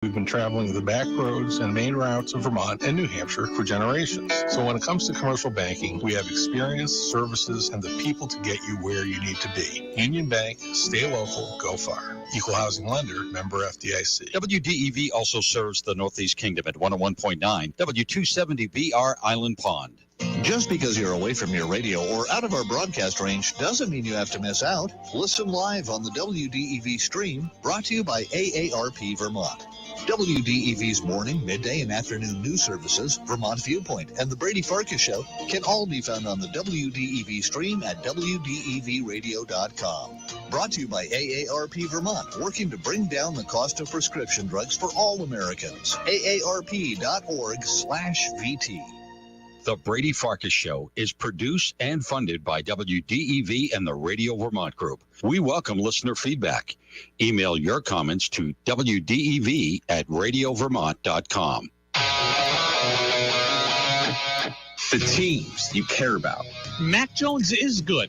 We've been traveling the back roads and main routes of Vermont and New Hampshire for generations. So when it comes to commercial banking, we have experience, services, and the people to get you where you need to be. Union Bank, stay local, go far. Equal housing lender, member FDIC. WDEV also serves the Northeast Kingdom at 101.9, W270BR Island Pond. Just because you're away from your radio or out of our broadcast range doesn't mean you have to miss out. Listen live on the WDEV stream, brought to you by AARP Vermont. WDEV's morning, midday, and afternoon news services, Vermont Viewpoint, and the Brady Farkas Show can all be found on the WDEV stream at WDEVradio.com. Brought to you by AARP Vermont, working to bring down the cost of prescription drugs for all Americans. AARP.org/VT. The Brady Farkas Show is produced and funded by WDEV and the Radio Vermont Group. We welcome listener feedback. Email your comments to wdev@radiovermont.com. The teams you care about. Mac Jones is good.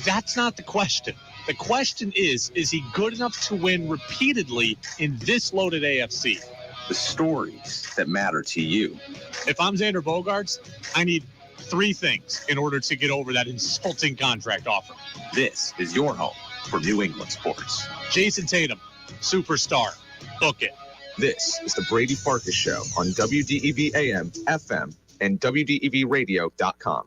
That's not the question. The question is he good enough to win repeatedly in this loaded AFC? The stories that matter to you. If I'm Xander Bogaerts, I need three things in order to get over that insulting contract offer. This is your home for New England sports. Jason Tatum, superstar. Book it. This is the Brady Farkas Show on WDEV AM, FM, and WDEVradio.com.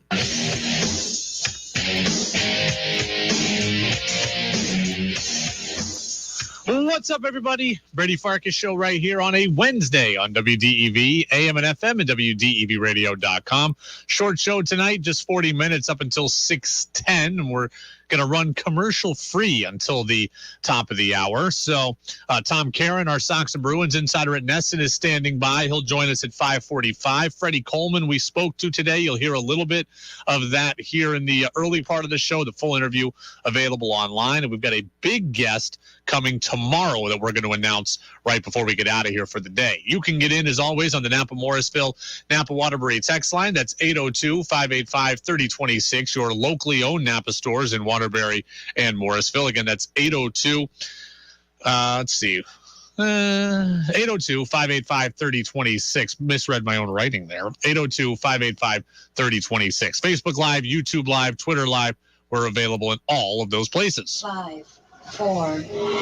What's up, everybody? Brady Farkas Show right here on a Wednesday on WDEV, AM and FM, and WDEVradio.com. Short show tonight, just 40 minutes up until 6:10, and we're going to run commercial-free until the top of the hour. So Tom Caron, our Sox and Bruins insider at Nesson, is standing by. He'll join us at 5:45. Freddie Coleman, we spoke to today. You'll hear a little bit of that here in the early part of the show. The full interview available online. And we've got a big guest coming tomorrow that we're going to announce right before we get out of here for the day. You can get in, as always, on the Napa-Morrisville, Napa-Waterbury text line. That's 802-585-3026, your locally owned Napa stores in Waterbury and Morrisville. Again, that's 802-585-3026. Misread my own writing there. 802-585-3026. Facebook Live, YouTube Live, Twitter Live. We're available in all of those places. 5, 4,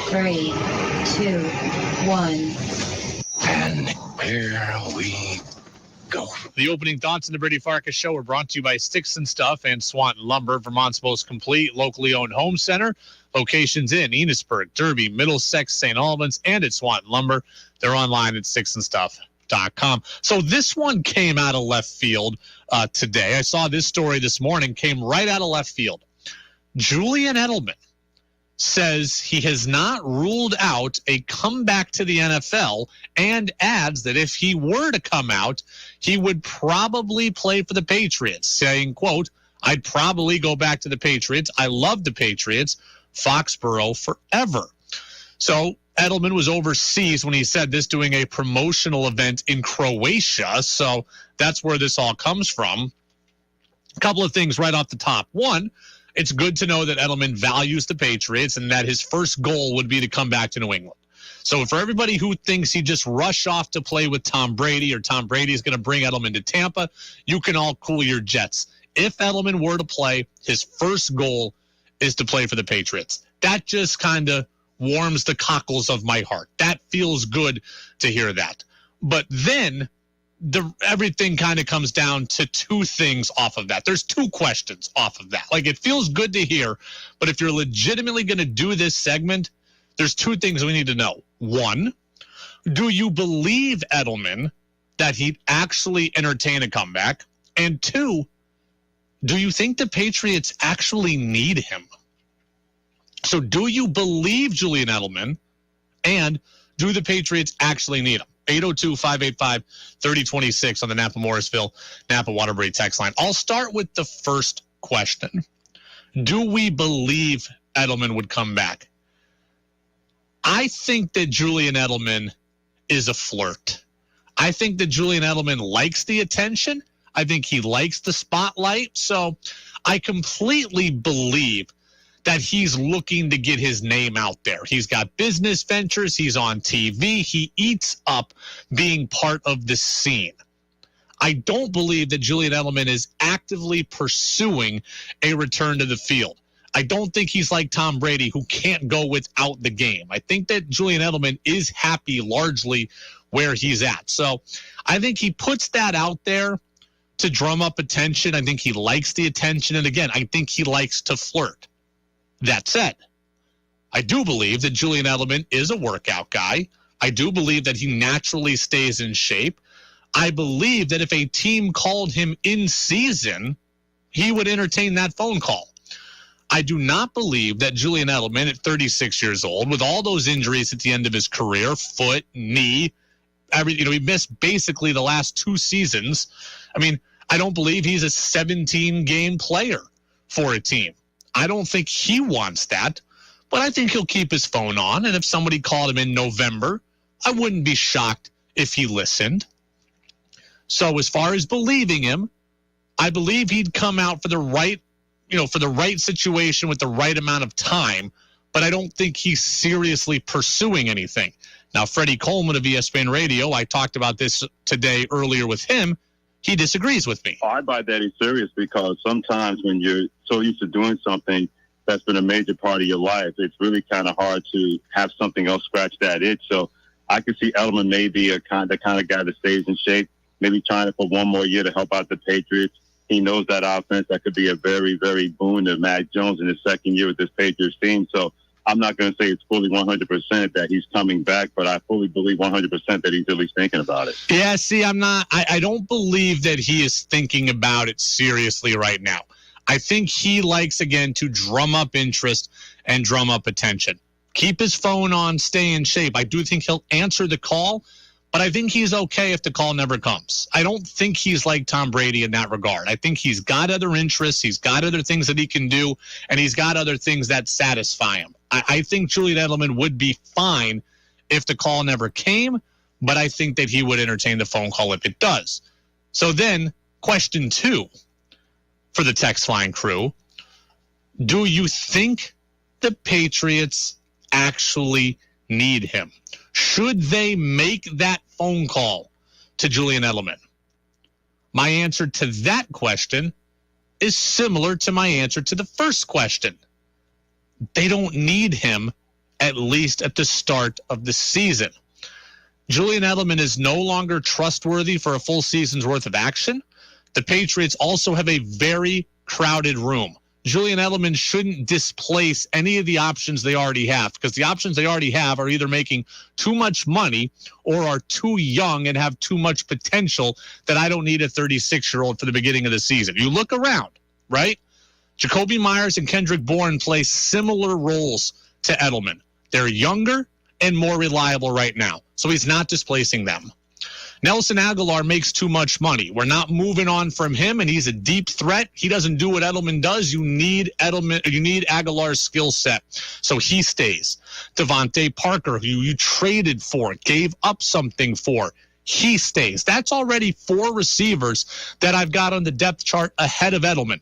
3, 2, 1. And here we go. The opening thoughts in the Brady Farkas Show are brought to you by Sticks and Stuff and Swanton Lumber, Vermont's most complete locally owned home center. Locations in Enosburg, Derby, Middlesex, St. Albans, and at Swanton Lumber. They're online at sticksandstuff.com. So this one came out of left field today. I saw this story this morning, came right out of left field. Julian Edelman says he has not ruled out a comeback to the NFL and adds that if he were to come out, he would probably play for the Patriots, saying, quote, "I'd probably go back to the Patriots. I love the Patriots. Foxborough forever." So Edelman was overseas when he said this, doing a promotional event in Croatia. So that's where this all comes from. A couple of things right off the top. One, it's good to know that Edelman values the Patriots and that his first goal would be to come back to New England. So for everybody who thinks he just rushed off to play with Tom Brady or Tom Brady is going to bring Edelman to Tampa, you can all cool your jets. If Edelman were to play, his first goal is to play for the Patriots. That just kind of warms the cockles of my heart. That feels good to hear that. But then everything kind of comes down to two things off of that. There's two questions off of that. Like, it feels good to hear, but if you're legitimately going to do this segment, there's two things we need to know. One, do you believe Edelman that he'd actually entertain a comeback? And two, do you think the Patriots actually need him? So do you believe Julian Edelman, and do the Patriots actually need him? 802-585-3026 on the Napa-Morrisville, Napa-Waterbury text line. I'll start with the first question. Do we believe Edelman would come back? I think that Julian Edelman is a flirt. I think that Julian Edelman likes the attention. I think he likes the spotlight. So I completely believe that he's looking to get his name out there. He's got business ventures. He's on TV. He eats up being part of the scene. I don't believe that Julian Edelman is actively pursuing a return to the field. I don't think he's like Tom Brady, who can't go without the game. I think that Julian Edelman is happy largely where he's at. So I think he puts that out there to drum up attention. I think he likes the attention. And again, I think he likes to flirt. That said, I do believe that Julian Edelman is a workout guy. I do believe that he naturally stays in shape. I believe that if a team called him in season, he would entertain that phone call. I do not believe that Julian Edelman at 36 years old, with all those injuries at the end of his career, foot, knee, he missed basically the last 2 seasons. I mean, I don't believe he's a 17-game player for a team. I don't think he wants that, but I think he'll keep his phone on. And if somebody called him in November, I wouldn't be shocked if he listened. So as far as believing him, I believe he'd come out for the right situation with the right amount of time, but I don't think he's seriously pursuing anything. Now, Freddie Coleman of ESPN Radio, I talked about this today earlier with him. He disagrees with me. Oh, I buy that he's serious because sometimes when you're so used to doing something that's been a major part of your life, it's really kind of hard to have something else scratch that itch. So I could see Edelman may be the kind of guy that stays in shape, maybe trying for one more year to help out the Patriots. He knows that offense. That could be a very, very boon to Mac Jones in his second year with this Patriots team. So I'm not going to say it's fully 100% that he's coming back, but I fully believe 100% that he's at least thinking about it. Yeah, see, I don't believe that he is thinking about it seriously right now. I think he likes, again, to drum up interest and drum up attention. Keep his phone on, stay in shape. I do think he'll answer the call, but I think he's okay if the call never comes. I don't think he's like Tom Brady in that regard. I think he's got other interests. He's got other things that he can do, and he's got other things that satisfy him. I think Julian Edelman would be fine if the call never came, but I think that he would entertain the phone call if it does. So then, question 2 for the text line crew. Do you think the Patriots actually need him? Should they make that phone call to Julian Edelman? My answer to that question is similar to my answer to the first question. They don't need him, at least at the start of the season. Julian Edelman is no longer trustworthy for a full season's worth of action. The Patriots also have a very crowded room. Julian Edelman shouldn't displace any of the options they already have, because the options they already have are either making too much money or are too young and have too much potential that I don't need a 36-year-old for the beginning of the season. You look around, right? Jacoby Myers and Kendrick Bourne play similar roles to Edelman. They're younger and more reliable right now, so he's not displacing them. Nelson Aguilar makes too much money. We're not moving on from him, and he's a deep threat. He doesn't do what Edelman does. You need Aguilar's skill set, so he stays. Devontae Parker, who you traded for, gave up something for, he stays. That's already 4 receivers that I've got on the depth chart ahead of Edelman.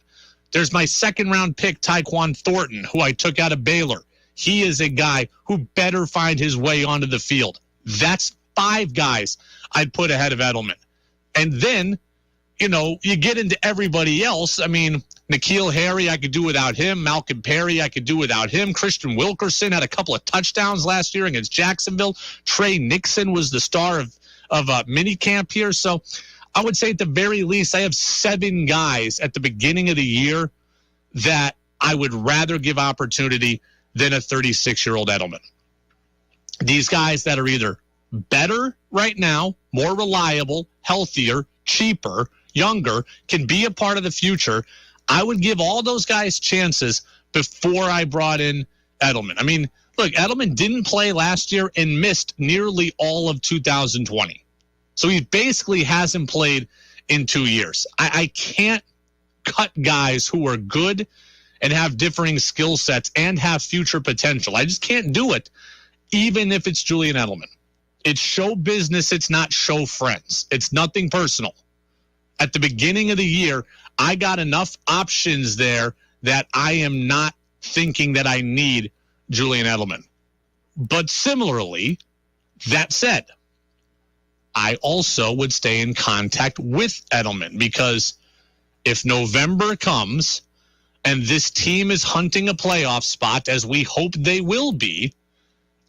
There's my second-round pick, Tyquan Thornton, who I took out of Baylor. He is a guy who better find his way onto the field. That's 5 guys I'd put ahead of Edelman. And then, you get into everybody else. I mean, N'Keal Harry, I could do without him. Malcolm Perry, I could do without him. Christian Wilkerson had a couple of touchdowns last year against Jacksonville. Trey Nixon was the star of minicamp here. So I would say at the very least, I have 7 guys at the beginning of the year that I would rather give opportunity than a 36-year-old Edelman. These guys that are either better right now, more reliable, healthier, cheaper, younger, can be a part of the future. I would give all those guys chances before I brought in Edelman. I mean, look, Edelman didn't play last year and missed nearly all of 2020. So he basically hasn't played in 2 years. I can't cut guys who are good and have differing skill sets and have future potential. I just can't do it, even if it's Julian Edelman. It's show business. It's not show friends. It's nothing personal. At the beginning of the year, I got enough options there that I am not thinking that I need Julian Edelman. But similarly, that said, I also would stay in contact with Edelman, because if November comes and this team is hunting a playoff spot, as we hope they will be,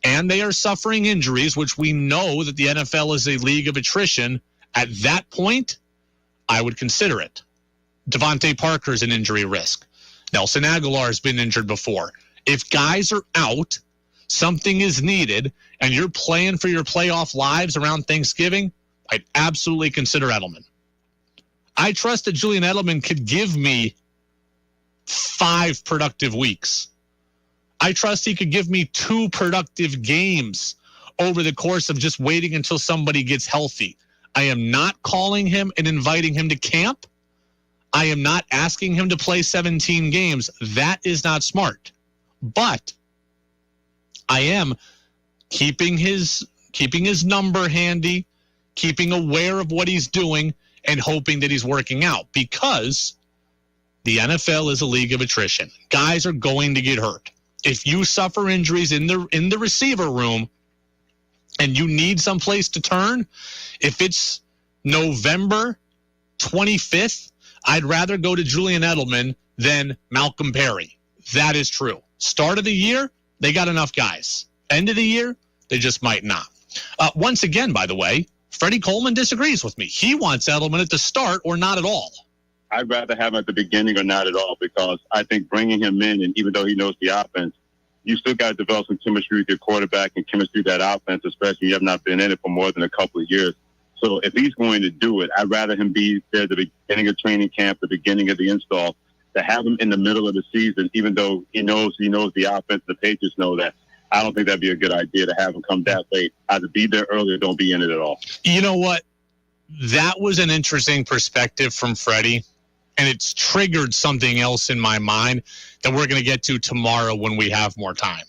and they are suffering injuries, which we know that the NFL is a league of attrition, at that point, I would consider it. Devontae Parker's an injury risk. Nelson Aguilar has been injured before. If guys are out, something is needed, and you're playing for your playoff lives around Thanksgiving, I'd absolutely consider Edelman. I trust that Julian Edelman could give me 5 productive weeks. I trust he could give me 2 productive games over the course of just waiting until somebody gets healthy. I am not calling him and inviting him to camp. I am not asking him to play 17 games. That is not smart. But I am keeping his number handy, keeping aware of what he's doing, and hoping that he's working out, because the NFL is a league of attrition. Guys are going to get hurt. If you suffer injuries in the receiver room and you need someplace to turn, if it's November 25th, I'd rather go to Julian Edelman than Malcolm Perry. That is true. Start of the year, they got enough guys. End of the year, they just might not. Once again, by the way, Freddie Coleman disagrees with me. He wants Edelman at the start or not at all. I'd rather have him at the beginning or not at all, because I think bringing him in, and even though he knows the offense, you still got to develop some chemistry with your quarterback and chemistry with that offense, especially if you have not been in it for more than a couple of years. So if he's going to do it, I'd rather him be there at the beginning of training camp, the beginning of the install, to have him in the middle of the season, even though he knows the offense, the Patriots know that. I don't think that'd be a good idea to have him come that late. Either be there early or don't be in it at all. You know what? That was an interesting perspective from Freddie, and it's triggered something else in my mind that we're going to get to tomorrow when we have more time.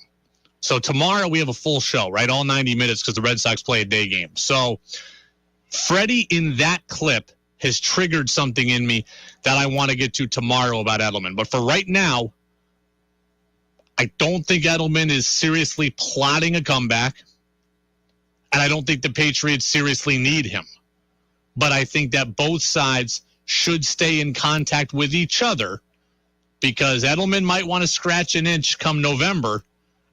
So tomorrow we have a full show, right? All 90 minutes, because the Red Sox play a day game. So Freddie in that clip has triggered something in me that I want to get to tomorrow about Edelman. But for right now, I don't think Edelman is seriously plotting a comeback, and I don't think the Patriots seriously need him. But I think that both sides should stay in contact with each other, because Edelman might want to scratch an inch come November,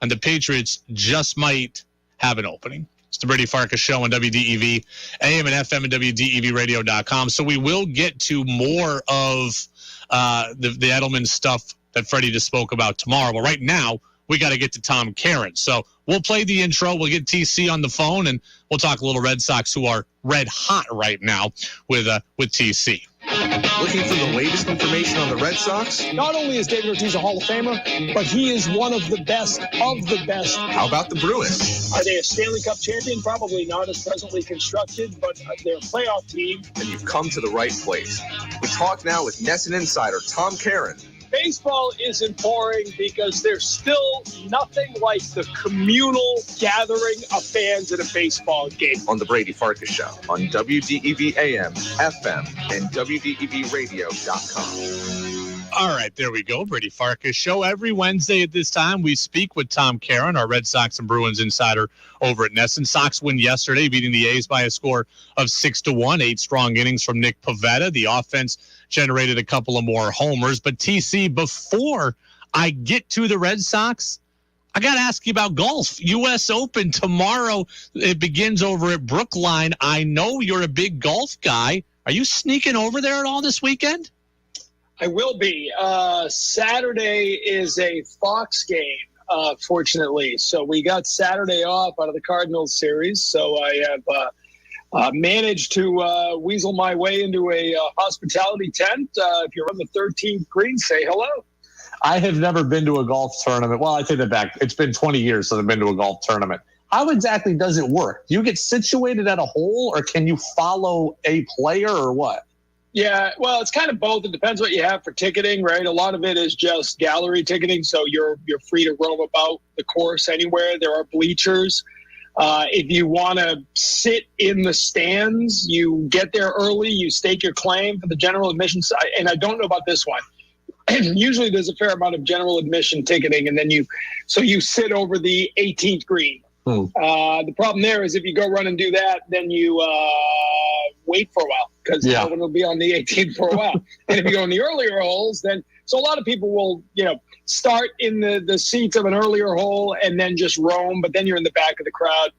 and the Patriots just might have an opening. It's the Brady Farkas Show on WDEV, AM and FM, and WDEVradio.com. So we will get to more of the Edelman stuff that Freddie just spoke about tomorrow. But right now, we got to get to Tom Caron. So we'll play the intro. We'll get TC on the phone, and we'll talk a little Red Sox, who are red hot right now with TC. Looking for the latest information on the Red Sox? Not only is David Ortiz a Hall of Famer, but he is one of the best of the best. How about the Bruins? Are they a Stanley Cup champion? Probably not as presently constructed, but they're a playoff team. And you've come to the right place. We talk now with NESN insider Tom Caron. Baseball isn't boring because there's still nothing like the communal gathering of fans at a baseball game. On the Brady Farkas Show on WDEV AM, FM, and WDEVradio.com. All right, there we go. Brady Farkas Show. Every Wednesday at this time, we speak with Tom Caron, our Red Sox and Bruins insider over at NESN. Sox win yesterday, beating the A's by a score of 6-1. 8 strong innings from Nick Pivetta. The offense generated a couple of more homers. But TC, before I get to the Red Sox, I got to ask you about golf. U.S. Open tomorrow. It begins over at Brookline. I know you're a big golf guy. Are you sneaking over there at all this weekend? I will be. Saturday is a Fox game, fortunately. So we got Saturday off out of the Cardinals series. So I have managed to weasel my way into a hospitality tent. If you're on the 13th green, say hello. I have never been to a golf tournament. Well, I take that back. It's been 20 years since I've been to a golf tournament. How exactly does it work? Do you get situated at a hole, or can you follow a player, or what? Yeah, well, it's kind of both. It depends what you have for ticketing, right? A lot of it is just gallery ticketing, so you're free to roam about the course anywhere. There are bleachers. If you want to sit in the stands, you get there early, you stake your claim for the general admission side. And I don't know about this one. usually there's a fair amount of general admission ticketing, and then you sit over the 18th green. The problem there is if you go run and do that, then you wait for a while because no one will be on the 18th for a while. And if you go in the earlier holes, then so a lot of people will start in the seats of an earlier hole and then just roam, but then you're in the back of the crowd.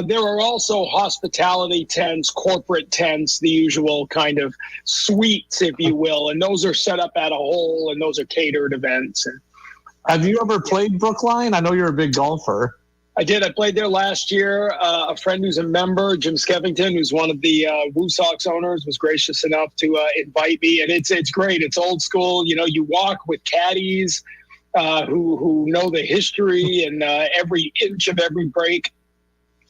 There are also hospitality tents, corporate tents, the usual kind of suites, if you will, and those are set up at a hole, and those are catered events. And have you ever played Brookline? I know you're a big golfer. I did. I played there last year. A friend who's a member, Jim Skevington, who's one of the Woo Sox owners, was gracious enough to invite me, and it's great. It's old school. You walk with caddies who know the history and every inch of every break.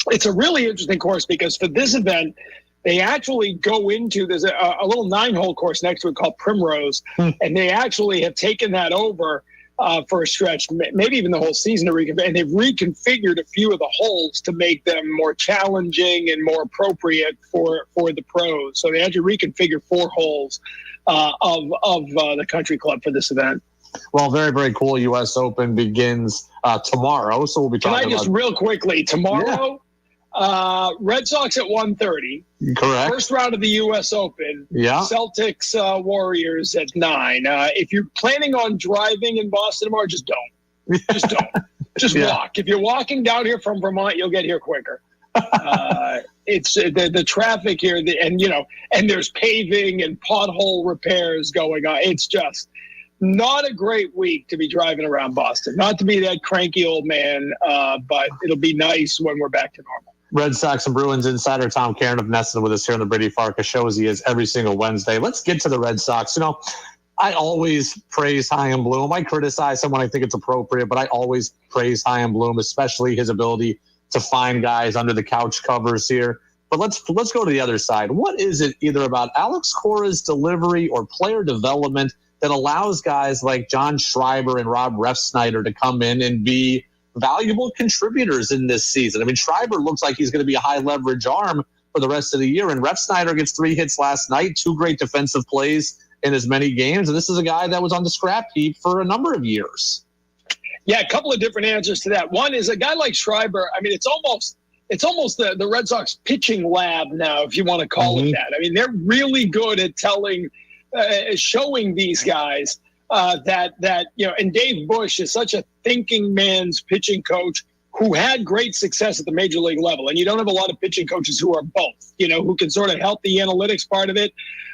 It's a really interesting course because for this event, they actually go into, there's a little 9-hole course next to it called Primrose, and they actually have taken that over for a stretch, maybe even the whole season, and they've reconfigured a few of the holes to make them more challenging and more appropriate for the pros. So they actually reconfigured 4 holes of the country club for this event. Well, very, very cool. U.S. Open begins tomorrow, so we'll be talking about... Can I just real quickly, tomorrow... Red Sox at 1:30. Correct. First round of the U.S. Open. Yeah. Celtics Warriors at 9. If you're planning on driving in Boston tomorrow, just don't. Just don't. Just walk. If you're walking down here from Vermont, you'll get here quicker. It's the traffic here, and there's paving and pothole repairs going on. It's just not a great week to be driving around Boston. Not to be that cranky old man, but it'll be nice when we're back to normal. Red Sox and Bruins insider Tom Caron of Nesson with us here on the Brady Farkas show, as he is every single Wednesday. Let's get to the Red Sox. I always praise Chaim Bloom. I criticize him when I think it's appropriate, but I always praise Chaim Bloom, especially his ability to find guys under the couch covers here. But let's go to the other side. What is it either about Alex Cora's delivery or player development that allows guys like John Schreiber and Rob Refsnyder to come in and be valuable contributors in this season? I mean, Schreiber looks like he's going to be a high leverage arm for the rest of the year, and Refsnyder gets 3 hits last night, 2 great defensive plays in as many games, and this is a guy that was on the scrap heap for a number of years. Yeah, a couple of different answers to that. One is a guy like Schreiber. I mean, it's almost the Red Sox pitching lab now, if you want to call it that. I mean, they're really good at showing these guys that and Dave Bush is such a thinking man's pitching coach who had great success at the major league level. And you don't have a lot of pitching coaches who are both, who can sort of help the analytics part of it.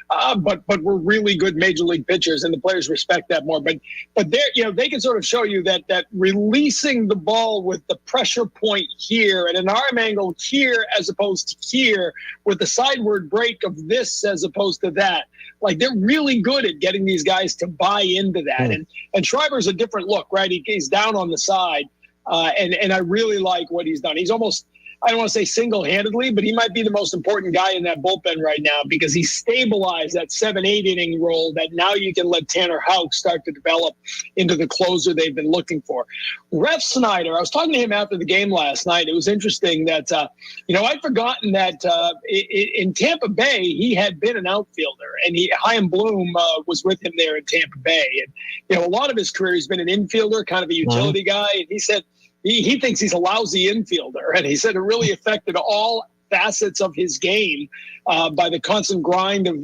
But we're really good major league pitchers, and the players respect that more. But they can sort of show you that releasing the ball with the pressure point here and an arm angle here as opposed to here, with the sideward break of this as opposed to that. Like, they're really good at getting these guys to buy into that. And Schreiber's a different look, right? He's down on the side, and I really like what he's done. He's almost, I don't want to say single-handedly, but he might be the most important guy in that bullpen right now because he stabilized that 7-8 inning role that now you can let Tanner Houck start to develop into the closer they've been looking for. Refsnyder, I was talking to him after the game last night. It was interesting that, I'd forgotten that in Tampa Bay, he had been an outfielder, and Chaim Bloom was with him there in Tampa Bay. And, a lot of his career, he's been an infielder, kind of a utility guy, and he said, he thinks he's a lousy infielder, and he said it really affected all facets of his game by the constant grind of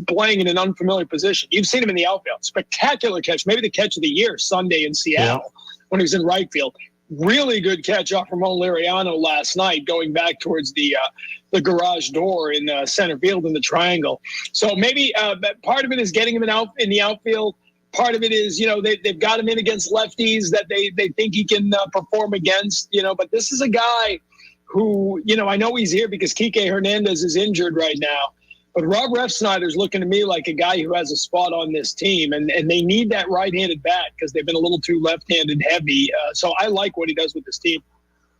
playing in an unfamiliar position. You've seen him in the outfield. Spectacular catch, maybe the catch of the year Sunday in Seattle when he was in right field. Really good catch off Ramon Liriano last night, going back towards the garage door in center field in the triangle. So maybe part of it is getting him in the outfield. Part of it is, they've got him in against lefties that they think he can perform against, but this is a guy who, I know he's here because Kike Hernandez is injured right now, but Rob Refsnyder's looking to me like a guy who has a spot on this team, and they need that right-handed bat because they've been a little too left-handed heavy. So I like what he does with this team.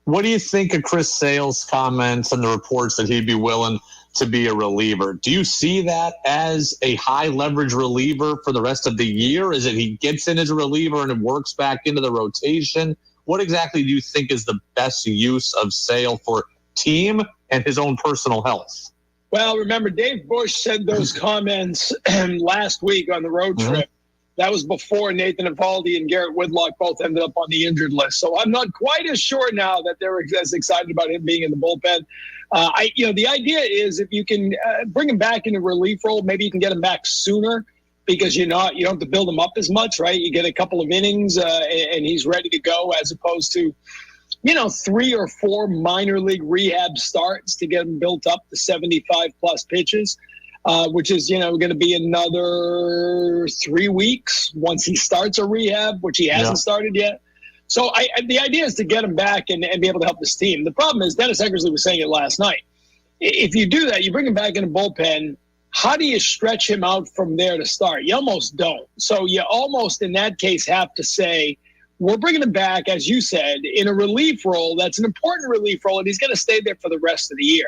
What do you think of Chris Sale's comments and the reports that he'd be willing to be a reliever? Do you see that as a high leverage reliever for the rest of the year? Is it he gets in as a reliever and it works back into the rotation? What exactly do you think is the best use of Sale for team and his own personal health? Well, remember, Dave Bush said those comments last week on the road trip That was before Nathan Eovaldi and Garrett Whitlock both ended up on the injured list. So I'm not quite as sure now that they're as excited about him being in the bullpen. The idea is if you can bring him back in a relief role, maybe you can get him back sooner because you don't have to build him up as much, right? You get a couple of innings and he's ready to go as opposed to 3 or 4 minor league rehab starts to get him built up to 75 plus pitches. Which is, going to be another 3 weeks once he starts a rehab, which he hasn't started yet. So the idea is to get him back and be able to help this team. The problem is, Dennis Eckersley was saying it last night. If you do that, you bring him back in a bullpen, how do you stretch him out from there to start? You almost don't. So you almost, in that case, have to say, we're bringing him back, as you said, in a relief role. That's an important relief role, and he's going to stay there for the rest of the year.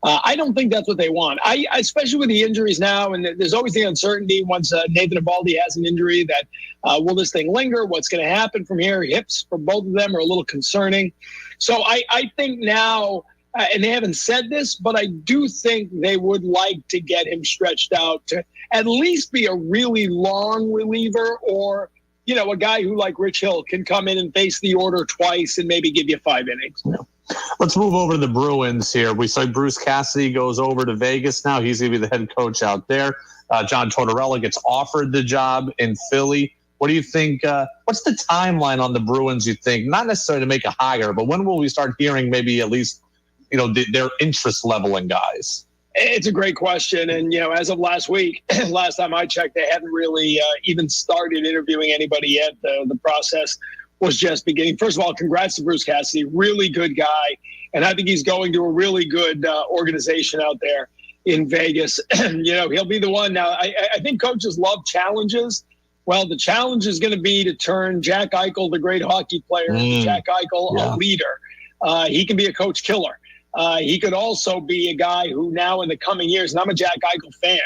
I don't think that's what they want. I especially with the injuries now, and there's always the uncertainty once Nathan Eovaldi has an injury that will this thing linger? What's going to happen from here? Hips for both of them are a little concerning. So I think now, and they haven't said this, but I do think they would like to get him stretched out to at least be a really long reliever or, a guy who like Rich Hill can come in and face the order twice and maybe give you 5 innings. Yeah. Let's move over to the Bruins here. We saw Bruce Cassidy goes over to Vegas now. He's going to be the head coach out there. John Tortorella gets offered the job in Philly. What do you think? What's the timeline on the Bruins, you think? Not necessarily to make a hire, but when will we start hearing maybe at least, their interest level in guys? It's a great question. And, as of last week, last time I checked, they hadn't really even started interviewing anybody yet. The process was just beginning. First of all, congrats to Bruce Cassidy, really good guy. And I think he's going to a really good organization out there in Vegas. He'll be the one. Now, I think coaches love challenges. Well, the challenge is going to be to turn Jack Eichel, the great hockey player, into Jack Eichel, a leader. He can be a coach killer. He could also be a guy who now in the coming years, and I'm a Jack Eichel fan,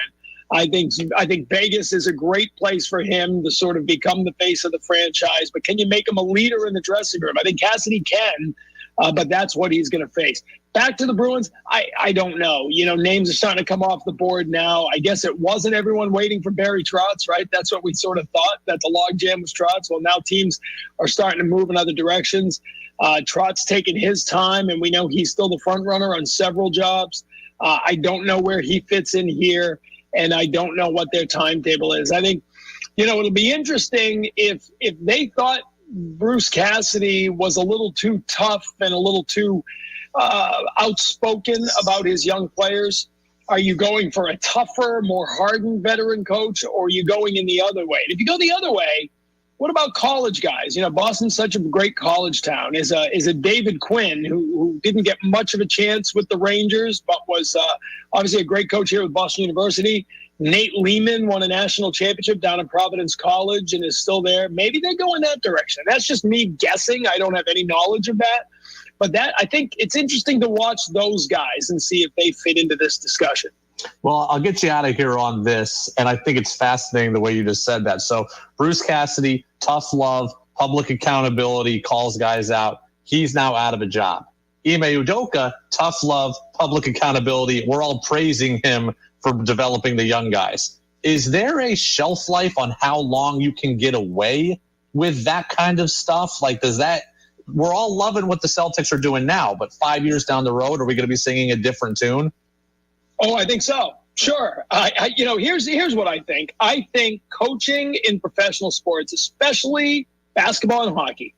I think Vegas is a great place for him to sort of become the face of the franchise. But can you make him a leader in the dressing room? I think Cassidy can, but that's what he's going to face. Back to the Bruins, I don't know. Names are starting to come off the board now. I guess it wasn't everyone waiting for Barry Trotz, right? That's what we sort of thought, that the logjam was Trotz. Well, now teams are starting to move in other directions. Trotz taking his time, and we know he's still the front runner on several jobs. I don't know where he fits in here. And I don't know what their timetable is. I think, it'll be interesting if they thought Bruce Cassidy was a little too tough and a little too outspoken about his young players. Are you going for a tougher, more hardened veteran coach, or are you going in the other way? And if you go the other way, what about college guys? Boston's such a great college town. Is a David Quinn who didn't get much of a chance with the Rangers, but was obviously a great coach here with Boston University. Nate Lehman won a national championship down at Providence College and is still there. Maybe they go in that direction. That's just me guessing. I don't have any knowledge of that. But I think it's interesting to watch those guys and see if they fit into this discussion. Well, I'll get you out of here on this, and I think it's fascinating the way you just said that. So Bruce Cassidy, tough love, public accountability, calls guys out. He's now out of a job. Ime Udoka, tough love, public accountability. We're all praising him for developing the young guys. Is there a shelf life on how long you can get away with that kind of stuff? Like, we're all loving what the Celtics are doing now, but 5 years down the road, are we going to be singing a different tune? Oh, I think so. Sure. Here's what I think. I think coaching in professional sports, especially basketball and hockey,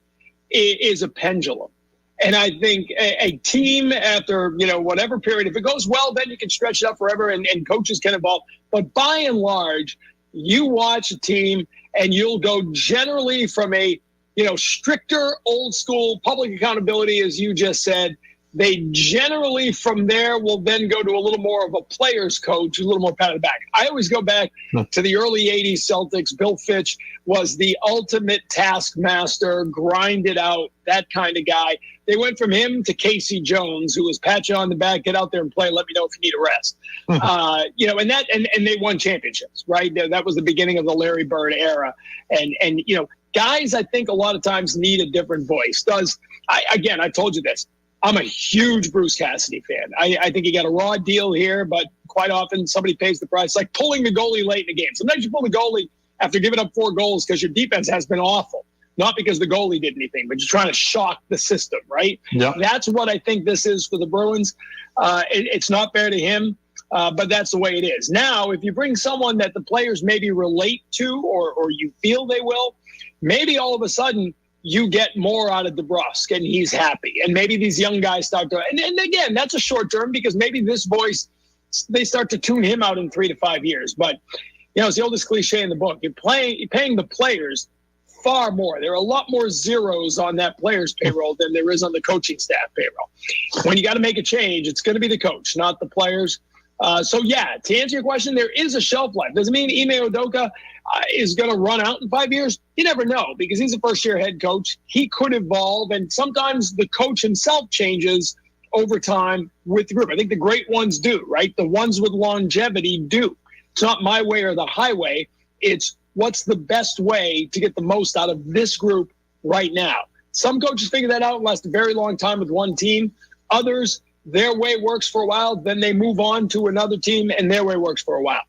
is a pendulum. And I think a team after, whatever period, if it goes well, then you can stretch it up forever and coaches can evolve. But by and large, you watch a team and you'll go generally from a, stricter old school public accountability, as you just said. They generally from there will then go to a little more of a player's coach, a little more pat on the back. I always go back to the early 80s Celtics. Bill Fitch was the ultimate taskmaster, grind it out, that kind of guy. They went from him to Casey Jones, who was pat you on the back, get out there and play, let me know if you need a rest. And they won championships, right? That was the beginning of the Larry Bird era. And guys, I think a lot of times need a different voice. I told you this. I'm a huge Bruce Cassidy fan. I think he got a raw deal here, but quite often somebody pays the price. Like pulling the goalie late in the game. Sometimes you pull the goalie after giving up 4 goals because your defense has been awful. Not because the goalie did anything, but you're trying to shock the system, right? Yep. That's what I think this is for the Bruins. It's not fair to him, but that's the way it is. Now, if you bring someone that the players maybe relate to or you feel they will, maybe all of a sudden you get more out of DeBrusk and he's happy. And maybe these young guys start to – and again, that's a short term because maybe this voice, they start to tune him out in 3 to 5 years. But, it's the oldest cliche in the book. You're paying the players – far more. There are a lot more zeros on that player's payroll than there is on the coaching staff payroll. When you got to make a change, it's going to be the coach, not the players. So, to answer your question, there is a shelf life. Doesn't mean Ime Udoka is going to run out in 5 years. You never know because he's a first-year head coach. He could evolve, and sometimes the coach himself changes over time with the group. I think the great ones do, right? The ones with longevity do. It's not my way or the highway. It's what's the best way to get the most out of this group right now? Some coaches figure that out and last a very long time with one team. Others, their way works for a while, then they move on to another team, and their way works for a while.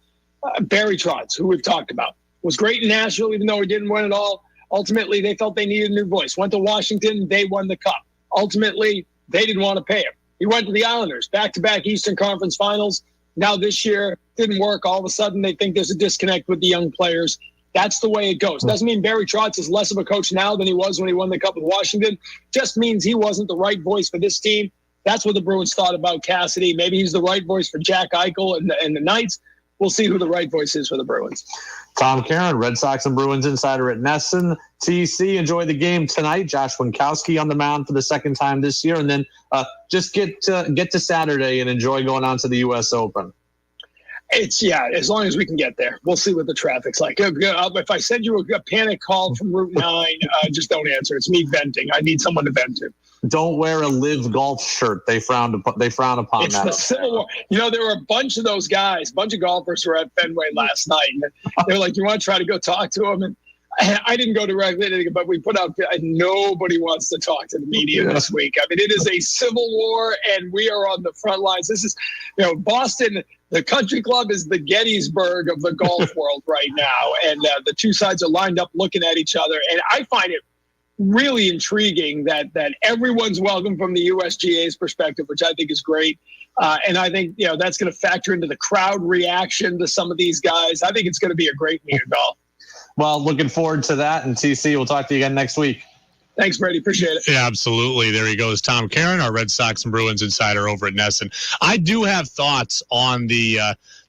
Barry Trotz, who we've talked about, was great in Nashville, even though he didn't win it all. Ultimately, they felt they needed a new voice. Went to Washington, they won the cup. Ultimately, they didn't want to pay him. He went to the Islanders, back-to-back Eastern Conference Finals. Now this year, didn't work. All of a sudden, they think there's a disconnect with the young players. That's the way it goes. Doesn't mean Barry Trotz is less of a coach now than he was when he won the Cup with Washington. Just means he wasn't the right voice for this team. That's what the Bruins thought about Cassidy. Maybe he's the right voice for Jack Eichel and the Knights. We'll see who the right voice is for the Bruins. Tom Caron, Red Sox and Bruins insider at Nesson. TC, enjoy the game tonight. Josh Winkowski on the mound for the second time this year. And then just get to Saturday and enjoy going on to the U.S. Open. As long as we can get there. We'll see what the traffic's like. If I send you a panic call from Route 9, just don't answer. It's me venting. I need someone to vent to. Don't wear a live golf shirt. They frown upon it's that. The Civil War. There were a bunch of those guys, a bunch of golfers who were at Fenway last night. And they were like, you want to try to go talk to them? And I didn't go directly, but we put out, nobody wants to talk to the media this week. I mean, it is a civil war, and we are on the front lines. This is, Boston, the country club is the Gettysburg of the golf world right now. And the two sides are lined up looking at each other. And I find it really intriguing that everyone's welcome from the USGA's perspective, which I think is great. And I think, that's going to factor into the crowd reaction to some of these guys. I think it's going to be a great meet of golf. Well, looking forward to that. And TC, we'll talk to you again next week. Thanks, Brady. Appreciate it. Yeah, absolutely. There he goes. Tom Caron, our Red Sox and Bruins insider over at Nesson. I do have thoughts on the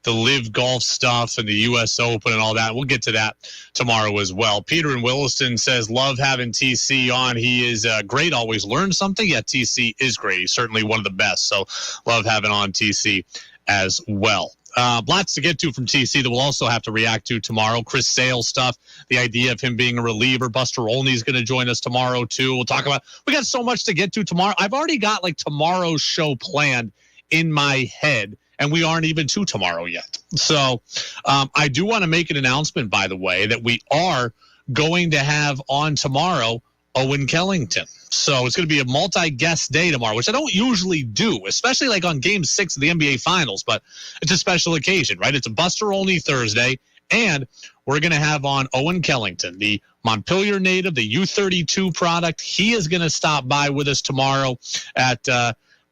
live golf stuff and the U.S. Open and all that. We'll get to that tomorrow as well. Peter in Williston says, love having TC on. He is great, always learn something. Yeah, TC is great. He's certainly one of the best. So love having on TC as well. Lots to get to from TC that we'll also have to react to tomorrow. Chris Sale stuff, the idea of him being a reliever. Buster Olney is going to join us tomorrow, too. We'll talk about – we got so much to get to tomorrow. I've already got, tomorrow's show planned in my head, and we aren't even to tomorrow yet. So I do want to make an announcement, by the way, that we are going to have on tomorrow Owen Kellington. So it's going to be a multi-guest day tomorrow, which I don't usually do, especially on Game 6 of the NBA Finals, but it's a special occasion, right? It's a Buster Olney Thursday, and we're going to have on Owen Kellington, the Montpelier native, the U32 product. He is going to stop by with us tomorrow at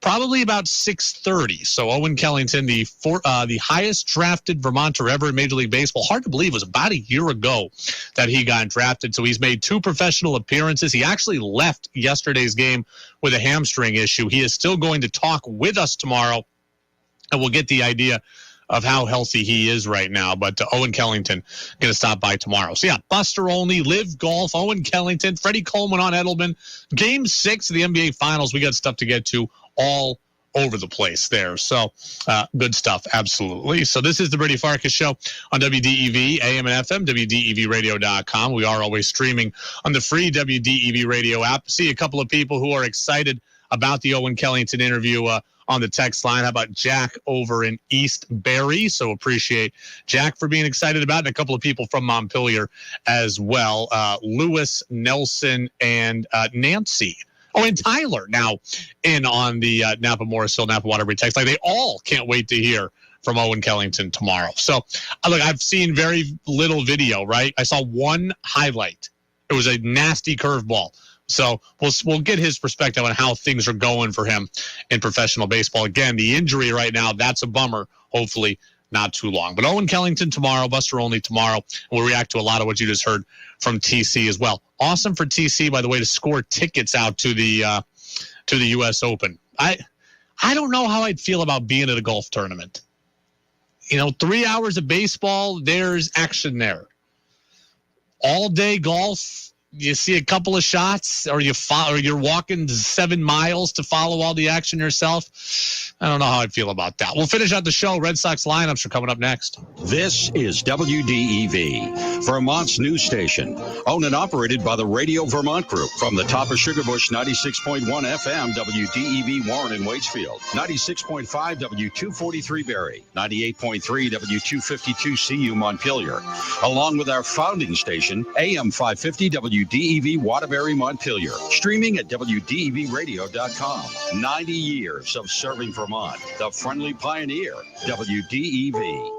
probably about 6:30. So Owen Kellington, the highest drafted Vermonter ever in Major League Baseball. Hard to believe it was about a year ago that he got drafted. So he's made 2 professional appearances. He actually left yesterday's game with a hamstring issue. He is still going to talk with us tomorrow, and we'll get the idea of how healthy he is right now. But Owen Kellington going to stop by tomorrow. So, yeah, Buster Olney, Live Golf, Owen Kellington, Freddie Coleman on Edelman. Game 6 of the NBA Finals. We got stuff to get to all over the place there. So good stuff. Absolutely. So this is the Brady Farkas Show on WDEV, AM and FM, WDEVradio.com. We are always streaming on the free WDEV radio app. See a couple of people who are excited about the Owen Kellington interview on the text line. How about Jack over in East Barry? So appreciate Jack for being excited about it, and a couple of people from Montpelier as well. Lewis, Nelson, and Nancy. Oh, and Tyler now in on the Napa Morrisville, Napa Waterbury text line. They all can't wait to hear from Owen Kellington tomorrow. So, look, I've seen very little video, right? I saw one highlight. It was a nasty curveball. So we'll get his perspective on how things are going for him in professional baseball. Again, the injury right now, that's a bummer. Hopefully not too long. But Owen Kellington tomorrow, Buster Olney tomorrow. We'll react to a lot of what you just heard from TC as well. Awesome for TC, by the way, to score tickets out to the U.S. Open. I don't know how I'd feel about being at a golf tournament. 3 hours of baseball, there's action there. All day golf, you see a couple of shots, or you're walking 7 miles to follow all the action yourself. I don't know how I'd feel about that. We'll finish out the show. Red Sox lineups are coming up next. This is WDEV, Vermont's news station, owned and operated by the Radio Vermont Group. From the top of Sugarbush, 96.1 FM, WDEV Warren and Waitsfield, 96.5 W243 Barrie, 98.3 W252 CU Montpelier, along with our founding station, AM 550 WDEV Waterbury Montpelier, streaming at WDEVradio.com. 90 years of serving Vermont, the friendly pioneer, WDEV.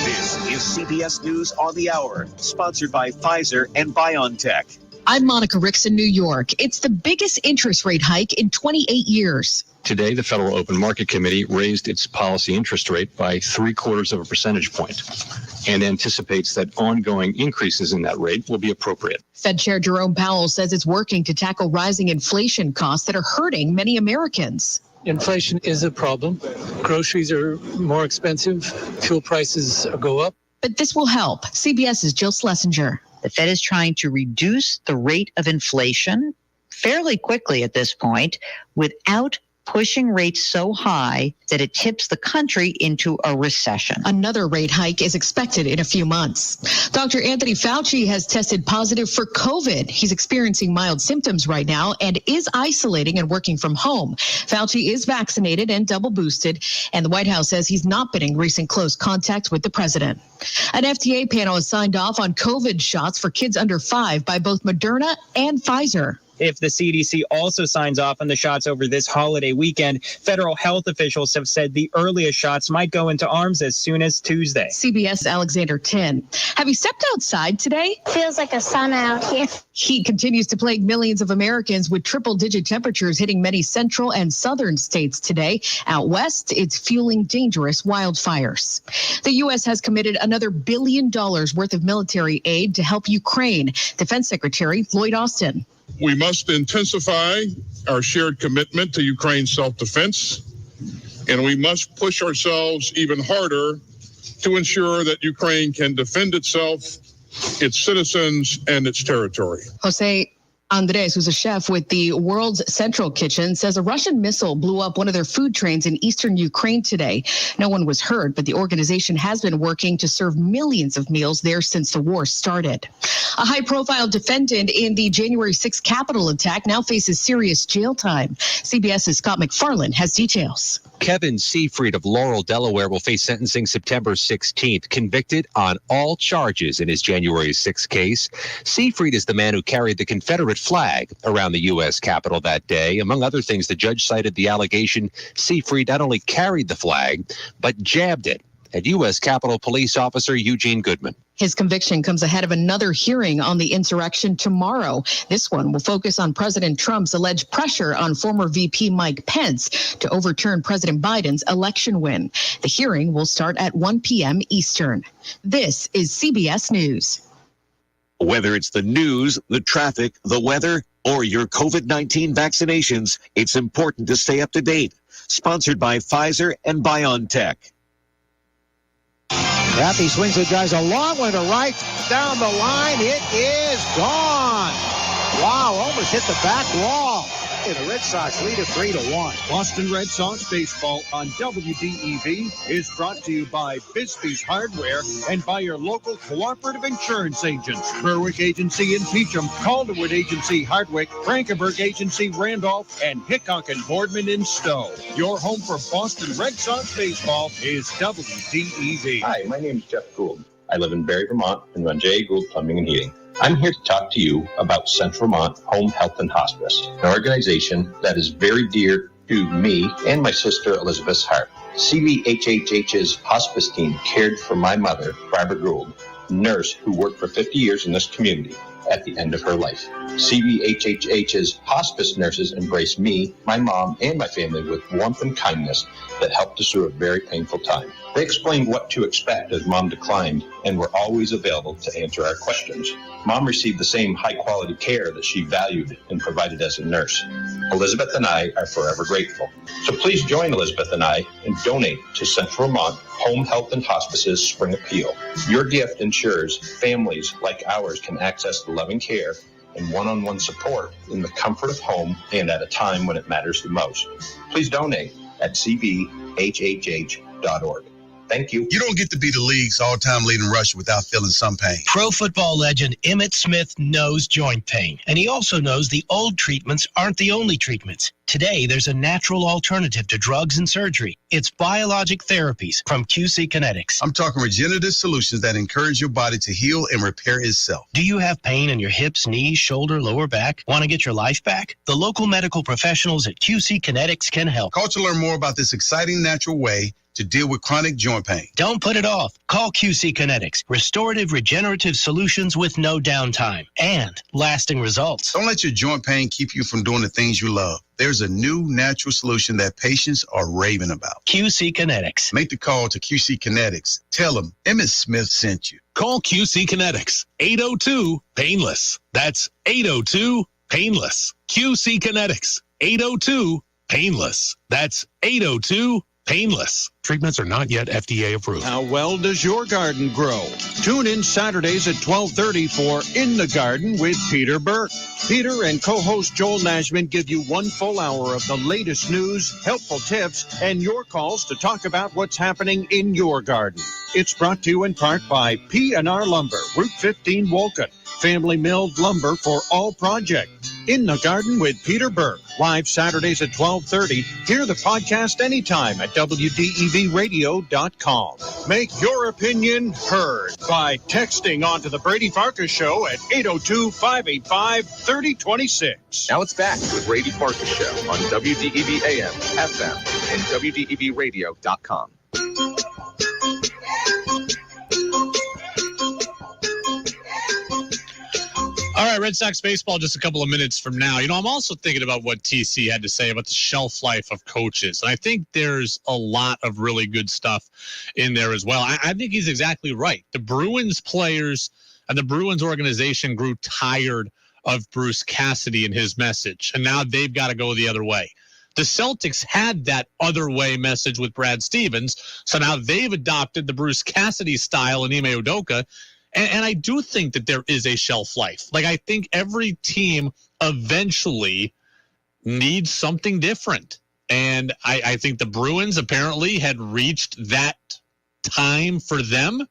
This is CBS News on the Hour, sponsored by Pfizer and BioNTech. I'm Monica Ricks in New York. It's the biggest interest rate hike in 28 years. Today, the Federal Open Market Committee raised its policy interest rate by 0.75 percentage point and anticipates that ongoing increases in that rate will be appropriate. Fed Chair Jerome Powell says it's working to tackle rising inflation costs that are hurting many Americans. Inflation is a problem. Groceries are more expensive. Fuel prices go up. But this will help. CBS's Jill Schlesinger. The Fed is trying to reduce the rate of inflation fairly quickly at this point without pushing rates so high that it tips the country into a recession. Another rate hike is expected in a few months. Dr. Anthony Fauci has tested positive for COVID. He's experiencing mild symptoms right now and is isolating and working from home. Fauci is vaccinated and double boosted, and the White House says he's not been in recent close contact with the president. An FDA panel has signed off on COVID shots for kids under 5 by both Moderna and Pfizer. If the CDC also signs off on the shots over this holiday weekend, federal health officials have said the earliest shots might go into arms as soon as Tuesday. CBS Alexander Tin. Have you stepped outside today? Feels like a sauna out here. Heat continues to plague millions of Americans with triple-digit temperatures hitting many central and southern states today. Out west, it's fueling dangerous wildfires. The U.S. has committed another $1 billion worth of military aid to help Ukraine. Defense Secretary Lloyd Austin. We must intensify our shared commitment to Ukraine's self-defense, and we must push ourselves even harder to ensure that Ukraine can defend itself, its citizens, and its territory. Jose Andres, who's a chef with the World's Central Kitchen, says a Russian missile blew up one of their food trains in eastern Ukraine today. No one was hurt, but the organization has been working to serve millions of meals there since the war started. A high-profile defendant in the January 6th Capitol attack now faces serious jail time. CBS's Scott McFarland has details. Kevin Seafried of Laurel, Delaware, will face sentencing September 16th, convicted on all charges in his January 6th case. Seafried is the man who carried the Confederate flag around the U.S. Capitol that day. Among other things, the judge cited the allegation Seafried not only carried the flag, but jabbed it at U.S. Capitol Police Officer Eugene Goodman. His conviction comes ahead of another hearing on the insurrection tomorrow. This one will focus on President Trump's alleged pressure on former VP Mike Pence to overturn President Biden's election win. The hearing will start at 1 p.m. Eastern. This is CBS News. Whether it's the news, the traffic, the weather, or your COVID-19 vaccinations, it's important to stay up to date. Sponsored by Pfizer and BioNTech. Raffy swings it, drives a long one to right, down the line, it is gone. Wow, almost hit the back wall. And the Red Sox lead it 3-1. Boston Red Sox baseball on WDEV is brought to you by Bisbee's Hardware and by your local cooperative insurance agents. Berwick Agency in Peacham, Calderwood Agency Hardwick, Frankenberg Agency Randolph, and Hickok and Boardman in Stowe. Your home for Boston Red Sox baseball is WDEV. Hi, my name is Jeff Gould. I live in Barrie, Vermont, and run J. Gould Plumbing and Heating. I'm here to talk to you about Central Vermont Home Health and Hospice, an organization that is very dear to me and my sister Elizabeth's heart. CVHHH's hospice team cared for my mother, Barbara Gould, a nurse who worked for 50 years in this community at the end of her life. CVHHH's hospice nurses embraced me, my mom, and my family with warmth and kindness that helped us through a very painful time. They explained what to expect as Mom declined and were always available to answer our questions. Mom received the same high-quality care that she valued and provided as a nurse. Elizabeth and I are forever grateful. So please join Elizabeth and I and donate to Central Vermont Home Health and Hospice's Spring Appeal. Your gift ensures families like ours can access the loving care and one-on-one support in the comfort of home and at a time when it matters the most. Please donate at cvhhh.org. Thank you. You don't get to be the league's all-time leading rusher without feeling some pain. Pro football legend Emmitt Smith knows joint pain, and he also knows the old treatments aren't the only treatments. Today, there's a natural alternative to drugs and surgery. It's biologic therapies from QC Kinetics. I'm talking regenerative solutions that encourage your body to heal and repair itself. Do you have pain in your hips, knees, shoulder, lower back? Want to get your life back? The local medical professionals at QC Kinetics can help. Call to learn more about this exciting natural way to deal with chronic joint pain. Don't put it off. Call QC Kinetics. Restorative regenerative solutions with no downtime and lasting results. Don't let your joint pain keep you from doing the things you love. There's a new natural solution that patients are raving about. QC Kinetics. Make the call to QC Kinetics. Tell them Emmitt Smith sent you. Call QC Kinetics. 802-PAINLESS. That's 802-PAINLESS. QC Kinetics. 802-PAINLESS. That's 802-PAINLESS. Treatments are not yet FDA approved. How well does your garden grow? Tune in Saturdays at 12:30 for In the Garden with Peter Burke. Peter and co-host Joel Nashman give you 1 full hour of the latest news, helpful tips, and your calls to talk about what's happening in your garden. It's brought to you in part by P&R Lumber, Route 15 Wolcott. Family milled lumber for all projects. In the Garden with Peter Burke. Live Saturdays at 12:30. Hear the podcast anytime at WDEVradio.com. Make your opinion heard by texting onto the Brady Farkas Show at 802-585-3026. Now it's back to the Brady Farkas Show on WDEV AM, FM, and WDEVradio.com. All right, Red Sox baseball just a couple of minutes from now. You know, I'm also thinking about what TC had to say about the shelf life of coaches. And I think there's a lot of really good stuff in there as well. I think he's exactly right. The Bruins players and the Bruins organization grew tired of Bruce Cassidy and his message, and now they've got to go the other way. The Celtics had that other way message with Brad Stevens, so now they've adopted the Bruce Cassidy style in Ime Udoka. And I do think that there is a shelf life. Like, I think every team eventually needs something different. And I think the Bruins apparently had reached that time for them.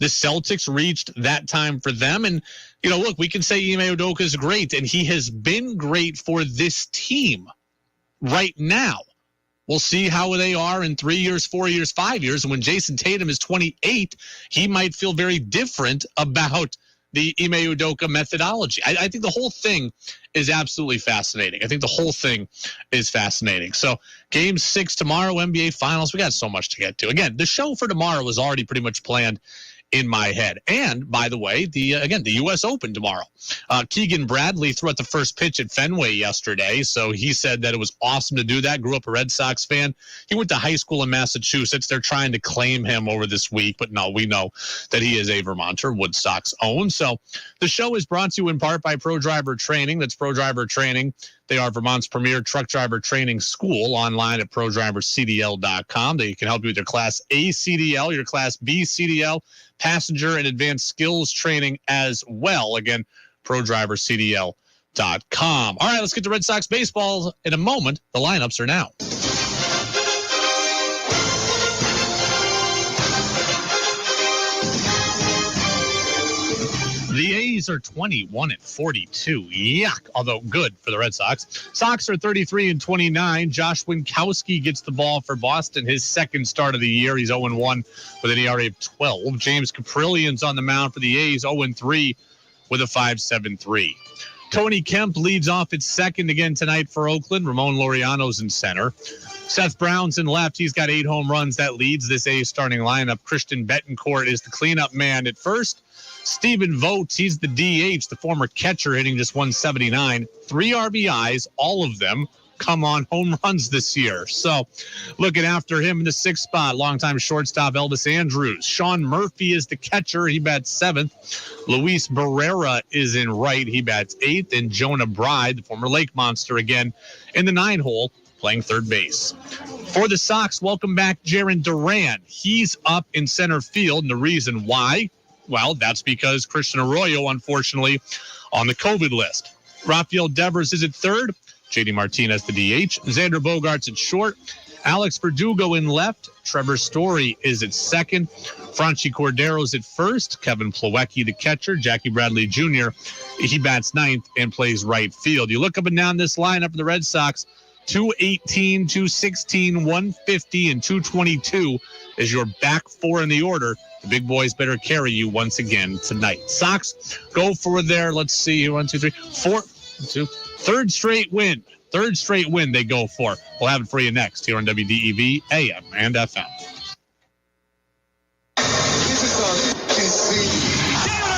The Celtics reached that time for them. And, you know, look, we can say Ime Udoka is great, and he has been great for this team right now. We'll see how they are in 3 years, 4 years, 5 years. And when Jason Tatum is 28, he might feel very different about the Ime Udoka methodology. I think the whole thing is absolutely fascinating. I think the whole thing is fascinating. So Game 6 tomorrow, NBA Finals. We got so much to get to. Again, the show for tomorrow is already pretty much planned in my head. And, by the way, the U.S. Open tomorrow. Keegan Bradley threw out the first pitch at Fenway yesterday, so he said that it was awesome to do that. Grew up a Red Sox fan. He went to high school in Massachusetts. They're trying to claim him over this week, but no, we know that he is a Vermonter, Woodstock's own. So the show is brought to you in part by Pro Driver Training. That's Pro Driver Training. They are Vermont's premier truck driver training school, online at prodrivercdl.com. They can help you with your Class A CDL, your Class B CDL, passenger and advanced skills training as well. Again, prodrivercdl.com. All right, let's get to Red Sox baseball in a moment. The lineups are now. The A's are 21-42. Yuck, although good for the Red Sox. Sox are 33-29. Josh Winkowski gets the ball for Boston, his second start of the year. He's 0-1 with an ERA of 12. James Caprillian's on the mound for the A's, 0-3 with a 5.73. Tony Kemp leads off at second again tonight for Oakland. Ramon Laureano's in center. Seth Brown's in left. He's got 8 home runs. That leads this A's starting lineup. Christian Betancourt is the cleanup man at first. Stephen Vogt, he's the DH, the former catcher, hitting just 179. 3 RBIs, all of them come on home runs this year. So looking after him in the 6th spot, longtime shortstop Elvis Andrews. Sean Murphy is the catcher. He bats 7th. Luis Barrera is in right. He bats 8th. And Jonah Bride, the former Lake Monster, again in the 9 hole, playing third base. For the Sox, welcome back Jarren Duran. He's up in center field. And the reason why, well, that's because Christian Arroyo, unfortunately, on the COVID list. Rafael Devers is at third. J.D. Martinez, the DH. Xander Bogaerts at short. Alex Verdugo in left. Trevor Story is at second. Franchi Cordero's at first. Kevin Plawecki, the catcher. Jackie Bradley Jr., he bats 9th and plays right field. You look up and down this lineup for the Red Sox, 218, 216, 150, and 222 is your back 4 in the order. The big boys better carry you once again tonight. Sox go for their, let's see, 1, 2, 3, 4, 2, third straight win. Third straight win they go for. We'll have it for you next here on WDEV AM and FM. This is